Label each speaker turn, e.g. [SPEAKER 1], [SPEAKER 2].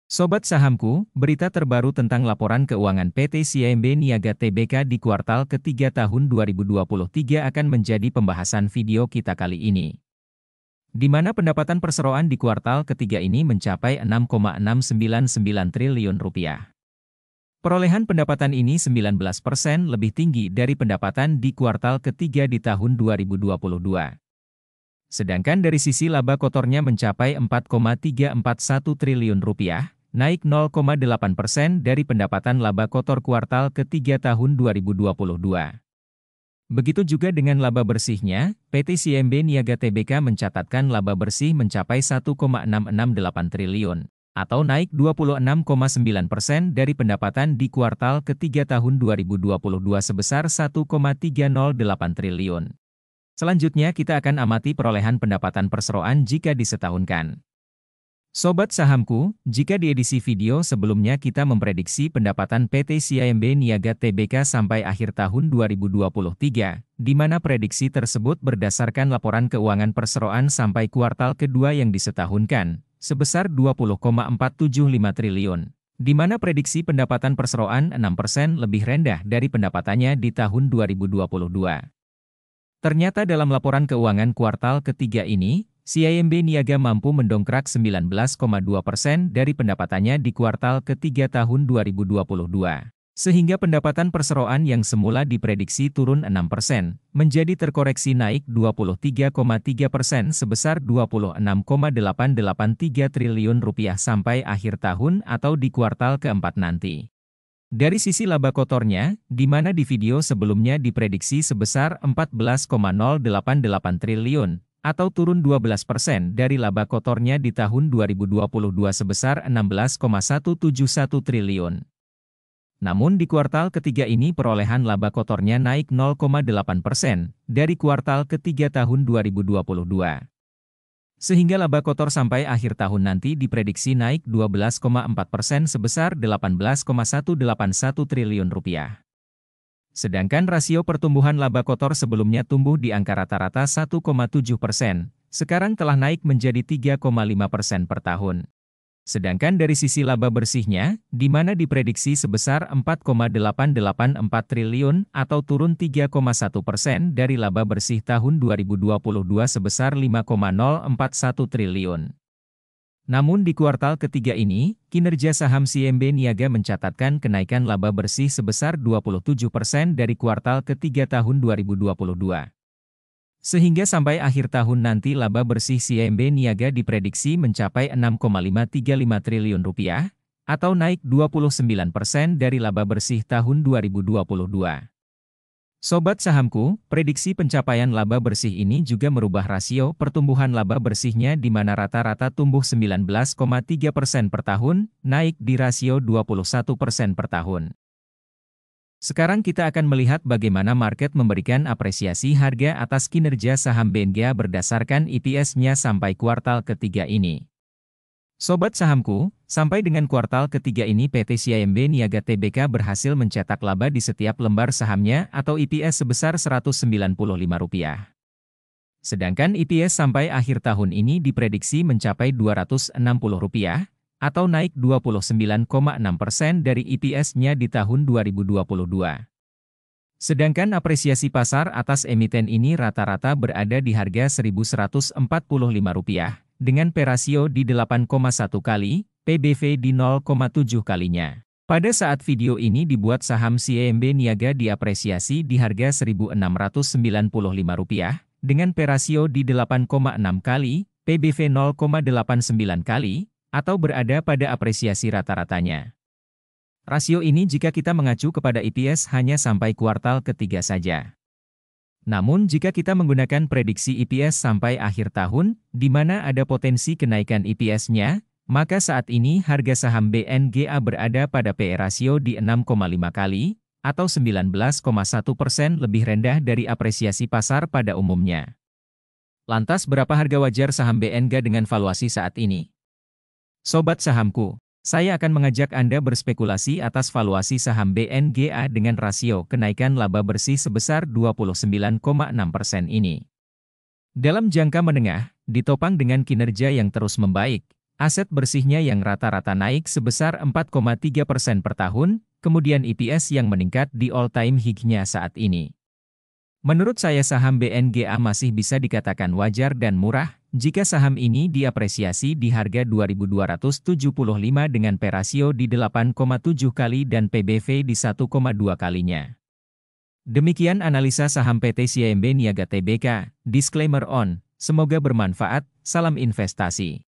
[SPEAKER 1] Sobat sahamku, berita terbaru tentang laporan keuangan PT CIMB Niaga Tbk di kuartal ketiga tahun 2023 akan menjadi pembahasan video kita kali ini. Di mana pendapatan perseroan di kuartal ketiga ini mencapai Rp6,699 triliun. Perolehan pendapatan ini 19% lebih tinggi dari pendapatan di kuartal ketiga di tahun 2022. Sedangkan dari sisi laba kotornya mencapai Rp4,341 triliun, naik 0,8% dari pendapatan laba kotor kuartal ketiga tahun 2022. Begitu juga dengan laba bersihnya, PT CIMB Niaga Tbk mencatatkan laba bersih mencapai Rp1,668 triliun, atau naik 26,9% dari pendapatan di kuartal ketiga tahun 2022 sebesar Rp1,308 triliun. Selanjutnya kita akan amati perolehan pendapatan perseroan jika disetahunkan. Sobat sahamku, jika di edisi video sebelumnya kita memprediksi pendapatan PT CIMB Niaga Tbk sampai akhir tahun 2023, di mana prediksi tersebut berdasarkan laporan keuangan perseroan sampai kuartal kedua yang disetahunkan, sebesar Rp20,475 triliun, di mana prediksi pendapatan perseroan 6% lebih rendah dari pendapatannya di tahun 2022. Ternyata dalam laporan keuangan kuartal ketiga ini, CIMB Niaga mampu mendongkrak 19,2% dari pendapatannya di kuartal ketiga tahun 2022. Sehingga pendapatan perseroan yang semula diprediksi turun 6%, menjadi terkoreksi naik 23,3% sebesar Rp26,883 triliun sampai akhir tahun atau di kuartal keempat nanti. Dari sisi laba kotornya, di mana di video sebelumnya diprediksi sebesar Rp14,088 triliun, atau turun 12% dari laba kotornya di tahun 2022 sebesar Rp16,171 triliun. Namun di kuartal ketiga ini perolehan laba kotornya naik 0,8% dari kuartal ketiga tahun 2022. Sehingga laba kotor sampai akhir tahun nanti diprediksi naik 12,4% sebesar Rp18,181 triliun. Sedangkan rasio pertumbuhan laba kotor sebelumnya tumbuh di angka rata-rata 1,7%, sekarang telah naik menjadi 3,5% per tahun. Sedangkan dari sisi laba bersihnya, di mana diprediksi sebesar Rp4,884 triliun atau turun 3,1% dari laba bersih tahun 2022 sebesar Rp5,041 triliun. Namun di kuartal ketiga ini, kinerja saham CIMB Niaga mencatatkan kenaikan laba bersih sebesar 27% dari kuartal ketiga tahun 2022. Sehingga sampai akhir tahun nanti laba bersih CIMB Niaga diprediksi mencapai Rp6,535 triliun, atau naik 29% dari laba bersih tahun 2022. Sobat sahamku, prediksi pencapaian laba bersih ini juga merubah rasio pertumbuhan laba bersihnya di mana rata-rata tumbuh 19,3% per tahun, naik di rasio 21% per tahun. Sekarang kita akan melihat bagaimana market memberikan apresiasi harga atas kinerja saham BNGA berdasarkan EPS-nya sampai kuartal ketiga ini. Sobat sahamku, sampai dengan kuartal ketiga ini PT CIMB Niaga Tbk berhasil mencetak laba di setiap lembar sahamnya atau EPS sebesar Rp195. Sedangkan EPS sampai akhir tahun ini diprediksi mencapai Rp260, atau naik 29,6% dari EPS-nya di tahun 2022. Sedangkan apresiasi pasar atas emiten ini rata-rata berada di harga Rp1.145, dengan P rasio di 8,1 kali, PBV di 0,7 kalinya. Pada saat video ini dibuat saham CIMB Niaga diapresiasi di harga Rp1.695, dengan P rasio di 8,6 kali, PBV 0,89 kali, atau berada pada apresiasi rata-ratanya. Rasio ini jika kita mengacu kepada EPS hanya sampai kuartal ketiga saja. Namun jika kita menggunakan prediksi EPS sampai akhir tahun, di mana ada potensi kenaikan EPS-nya, maka saat ini harga saham BNGA berada pada PE rasio di 6,5 kali, atau 19,1% lebih rendah dari apresiasi pasar pada umumnya. Lantas berapa harga wajar saham BNGA dengan valuasi saat ini? Sobat sahamku, saya akan mengajak Anda berspekulasi atas valuasi saham BNGA dengan rasio kenaikan laba bersih sebesar 29,6% ini. Dalam jangka menengah, ditopang dengan kinerja yang terus membaik, Aset bersihnya yang rata-rata naik sebesar 4,3% per tahun, kemudian EPS yang meningkat di all-time high-nya saat ini. Menurut saya saham BNGA masih bisa dikatakan wajar dan murah, jika saham ini diapresiasi di harga 2.275 dengan P rasio di 8,7 kali dan PBV di 1,2 kalinya. Demikian analisa saham PT CIMB Niaga Tbk, disclaimer on, semoga bermanfaat, salam investasi.